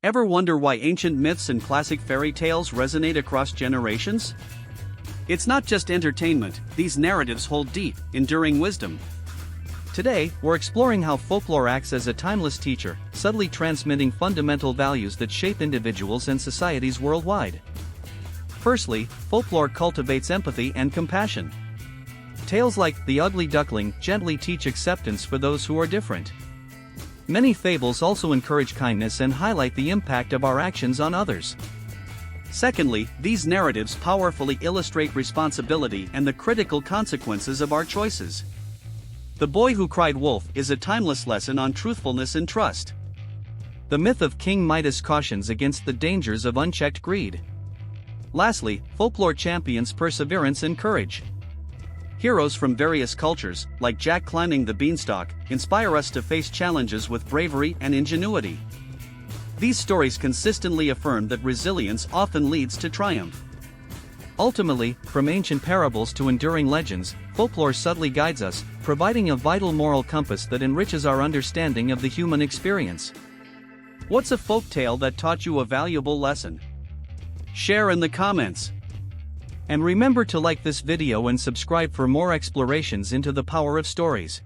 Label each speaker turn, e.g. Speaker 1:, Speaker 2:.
Speaker 1: Ever wonder why ancient myths and classic fairy tales resonate across generations? It's not just entertainment, these narratives hold deep, enduring wisdom. Today, we're exploring how folklore acts as a timeless teacher, subtly transmitting fundamental values that shape individuals and societies worldwide. Firstly, folklore cultivates empathy and compassion. Tales like The Ugly Duckling gently teach acceptance for those who are different. Many fables also encourage kindness and highlight the impact of our actions on others. Secondly, these narratives powerfully illustrate responsibility and the critical consequences of our choices. The Boy Who Cried Wolf is a timeless lesson on truthfulness and trust. The myth of King Midas cautions against the dangers of unchecked greed. Lastly, folklore champions perseverance and courage. Heroes from various cultures, like Jack climbing the beanstalk, inspire us to face challenges with bravery and ingenuity. These stories consistently affirm that resilience often leads to triumph. Ultimately, from ancient parables to enduring legends, folklore subtly guides us, providing a vital moral compass that enriches our understanding of the human experience. What's a folktale that taught you a valuable lesson? Share in the comments. And remember to like this video and subscribe for more explorations into the power of stories.